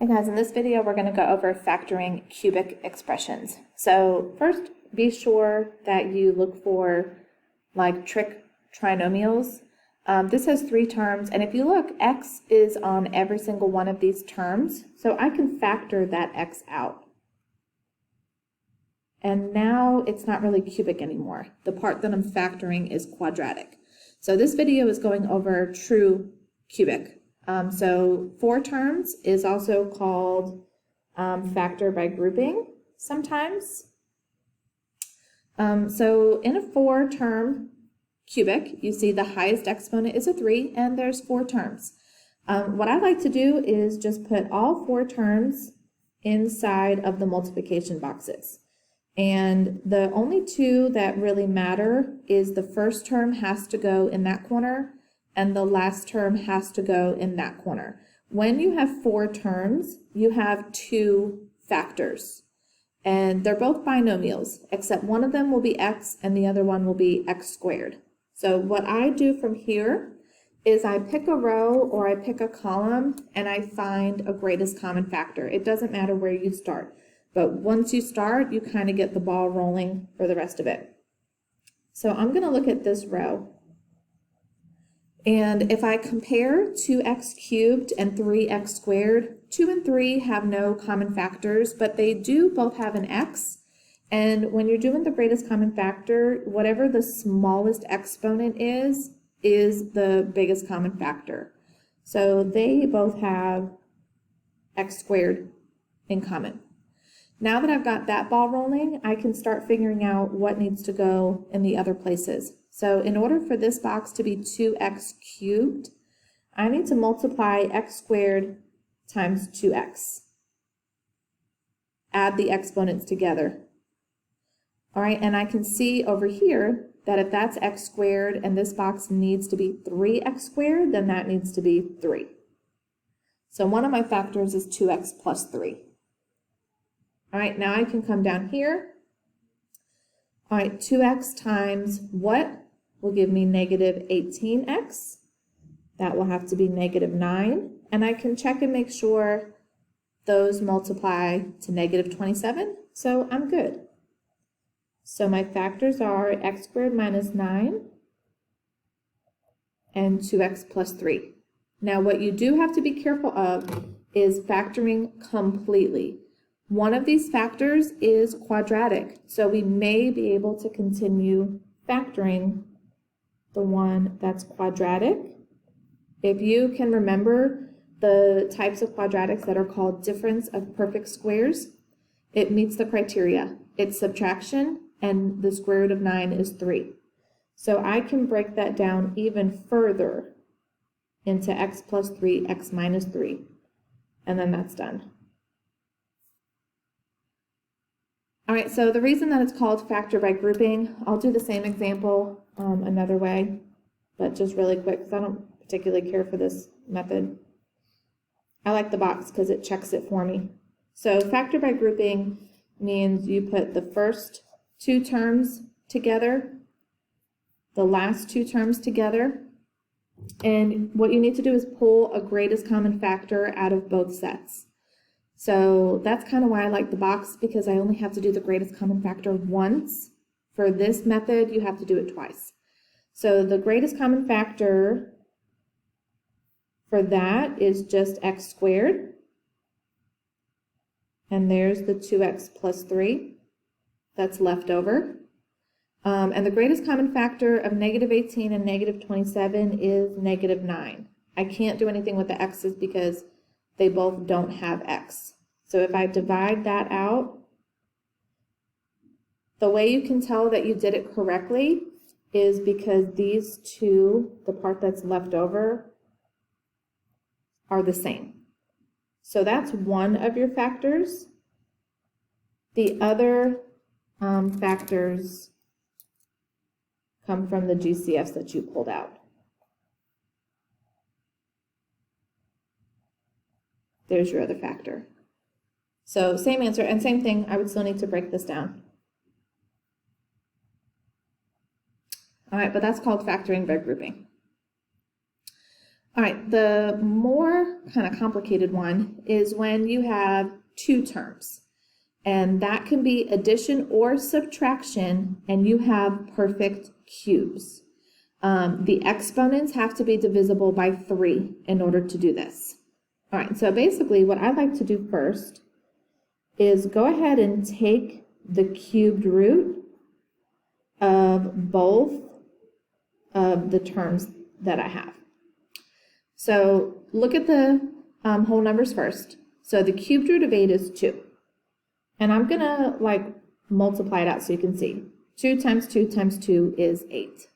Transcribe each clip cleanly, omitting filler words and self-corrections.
Hey guys, in this video we're going to go over factoring cubic expressions. So first, be sure that you look for like trig trinomials. This has three terms, and if you look, x is on every single one of these terms, so I can factor that x out. And now it's not really cubic anymore. The part that I'm factoring is quadratic. So this video is going over true cubic. So four terms is also called factor by grouping sometimes. So in a four-term cubic, you see the highest exponent is a 3, and there's four terms. What I like to do is just put all four terms inside of the multiplication boxes. And the only two that really matter is the first term has to go in that corner, and the last term has to go in that corner. When you have four terms, you have two factors, and they're both binomials, except one of them will be x and the other one will be x squared. So what I do from here is I pick a row or I pick a column and I find a greatest common factor. It doesn't matter where you start, but once you start, you kind of get the ball rolling for the rest of it. So I'm going to look at this row. And if I compare 2x cubed and 3x squared, 2 and 3 have no common factors, but they do both have an x. And when you're doing the greatest common factor, whatever the smallest exponent is the biggest common factor. So they both have x squared in common. Now that I've got that ball rolling, I can start figuring out what needs to go in the other places. So in order for this box to be 2x cubed, I need to multiply x squared times 2x. Add the exponents together. All right, and I can see over here that if that's x squared and this box needs to be 3x squared, then that needs to be 3. So one of my factors is 2x plus 3. All right, now I can come down here. All right, 2x times what will give me negative 18x. That will have to be negative 9. And I can check and make sure those multiply to negative 27. So I'm good. So my factors are x squared minus 9 and 2x plus 3. Now what you do have to be careful of is factoring completely. One of these factors is quadratic, so we may be able to continue factoring the one that's quadratic. If you can remember the types of quadratics that are called difference of perfect squares, it meets the criteria. It's subtraction, and the square root of 9 is 3. So I can break that down even further into x plus 3, x minus 3, and then that's done. All right, so the reason that it's called factor by grouping, I'll do the same example another way, but just really quick because I don't particularly care for this method. I like the box because it checks it for me. So factor by grouping means you put the first two terms together, the last two terms together, and what you need to do is pull a greatest common factor out of both sets. So that's kind of why I like the box, because I only have to do the greatest common factor once. For this method, you have to do it twice. So the greatest common factor for that is just x squared. And there's the 2x plus 3 that's left over. And the greatest common factor of negative 18 and negative 27 is negative 9. I can't do anything with the x's because they both don't have x. So if I divide that out, the way you can tell that you did it correctly is because these two, the part that's left over, are the same. So that's one of your factors. The other factors come from the GCFs that you pulled out. There's your other factor. So same answer, and same thing, I would still need to break this down. All right, but that's called factoring by grouping. All right, the more kind of complicated one is when you have two terms. And that can be addition or subtraction, and you have perfect cubes. The exponents have to be divisible by 3 in order to do this. All right, so basically what I'd like to do first is go ahead and take the cubed root of both of the terms that I have. So look at the whole numbers first. So the cubed root of 8 is 2. And I'm going to multiply it out so you can see. 2 times 2 times 2 is 8.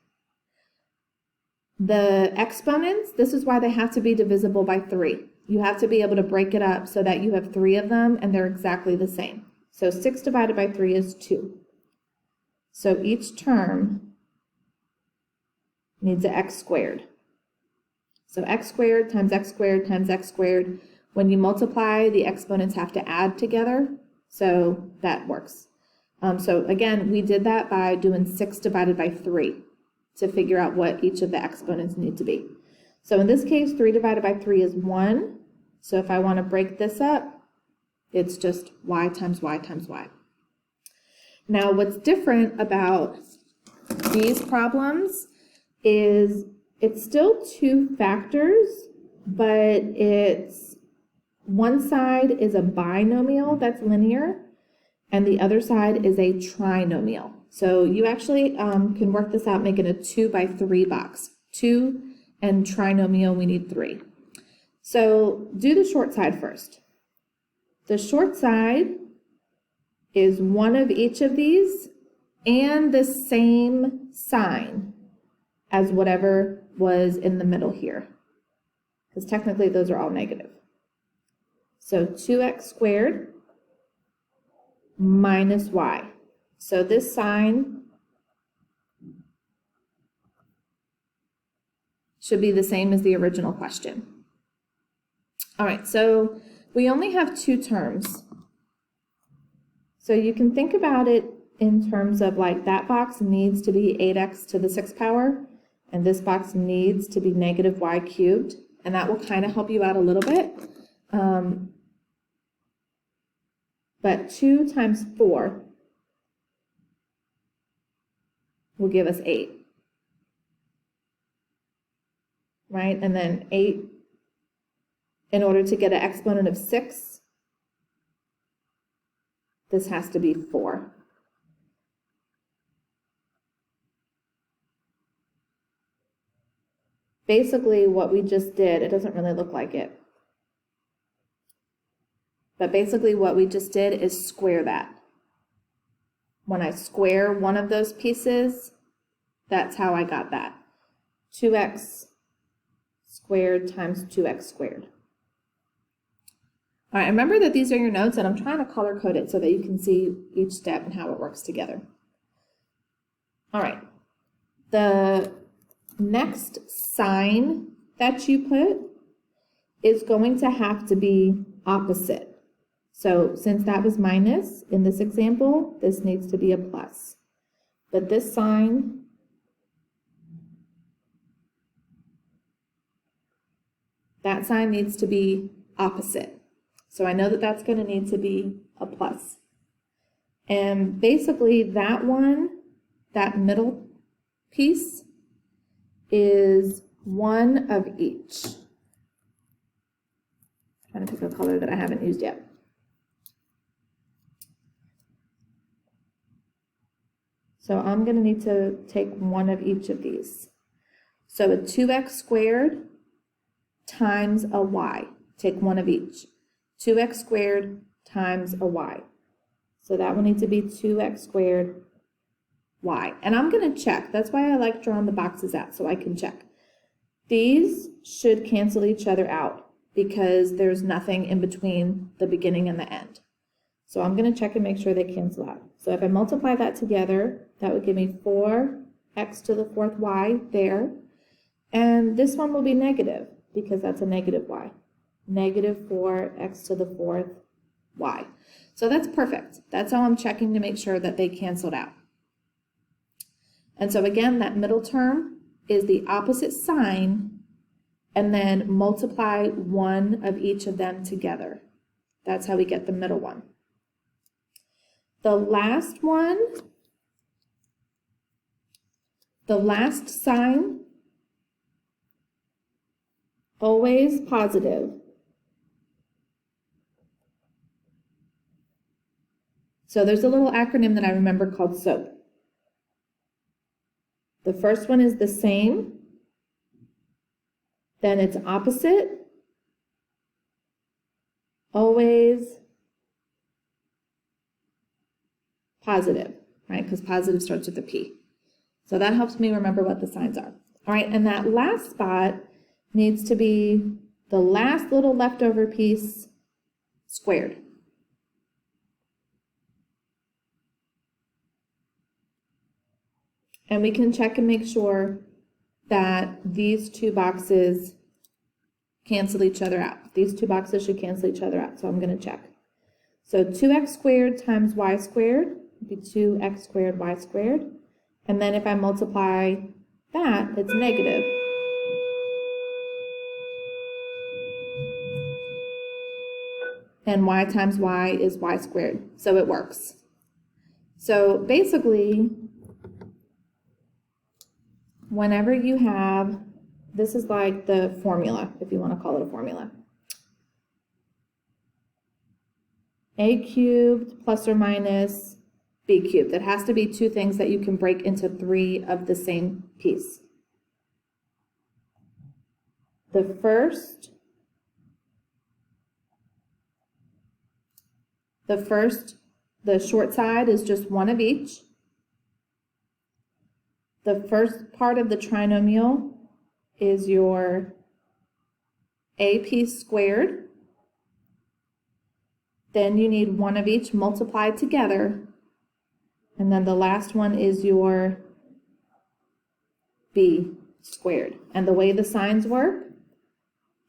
The exponents, this is why they have to be divisible by 3. You have to be able to break it up so that you have 3 of them and they're exactly the same. So 6 divided by 3 is 2. So each term needs an x squared. So x squared times x squared times x squared. When you multiply, the exponents have to add together. So that works. So again, we did that by doing 6 divided by 3 to figure out what each of the exponents need to be. So in this case, 3 divided by 3 is 1. So if I want to break this up, it's just y times y times y. Now what's different about these problems is it's still 2 factors, but it's one side is a binomial that's linear, and the other side is a trinomial. So you actually can work this out making a 2 by 3 box. 2 and trinomial, we need 3. So do the short side first. The short side is one of each of these and the same sign as whatever was in the middle here, because technically those are all negative. So 2x squared minus y. So this sign should be the same as the original question. All right, so we only have 2 terms. So you can think about it in terms of that box needs to be 8x to the 6th power, and this box needs to be negative y cubed, and that will kind of help you out a little bit. But 2 times 4 will give us 8. Right? And then 8, in order to get an exponent of 6, this has to be 4. Basically, what we just did, it doesn't really look like it. But basically what we just did is square that. When I square one of those pieces, that's how I got that. 2x squared times 2x squared. All right, remember that these are your notes, and I'm trying to color code it so that you can see each step and how it works together. All right, the next sign that you put is going to have to be opposite. So since that was minus in this example, this needs to be a plus. But this sign that sign needs to be opposite. So I know that that's going to need to be a plus. And basically that one, that middle piece, is one of each. I'm trying to pick a color that I haven't used yet. So I'm going to need to take one of each of these. So a 2x squared times a y. Take one of each. 2x squared times a y. So that will need to be 2x squared y. And I'm going to check. That's why I like drawing the boxes out, so I can check. These should cancel each other out because there's nothing in between the beginning and the end. So I'm going to check and make sure they cancel out. So if I multiply that together, that would give me 4x to the 4th y there. And this one will be negative because that's a negative y. Negative 4x to the 4th y. So that's perfect. That's how I'm checking to make sure that they canceled out. And so again, that middle term is the opposite sign and then multiply one of each of them together. That's how we get the middle one. The last one, the last sign, always positive. So there's a little acronym that I remember called SOAP. The first one is the same, then it's opposite, always, positive, right? Because positive starts with a P. So that helps me remember what the signs are. All right, and that last spot needs to be the last little leftover piece squared. And we can check and make sure that these two boxes cancel each other out. These two boxes should cancel each other out, so I'm going to check. So 2x squared times y squared would be 2x squared y squared. And then if I multiply that, it's negative. And y times y is y squared, so it works. So basically, whenever you have, this is like the formula, if you want to call it a formula. A cubed plus or minus b cubed. It has to be two things that you can break into three of the same piece. The short side is just one of each. The first part of the trinomial is your a piece squared. Then you need one of each multiplied together. And then the last one is your b squared. And the way the signs work,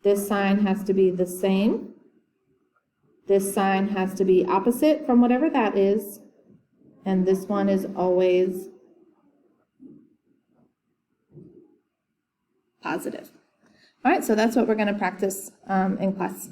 this sign has to be the same. This sign has to be opposite from whatever that is. And this one is always positive. All right, so that's what we're going to practice in class.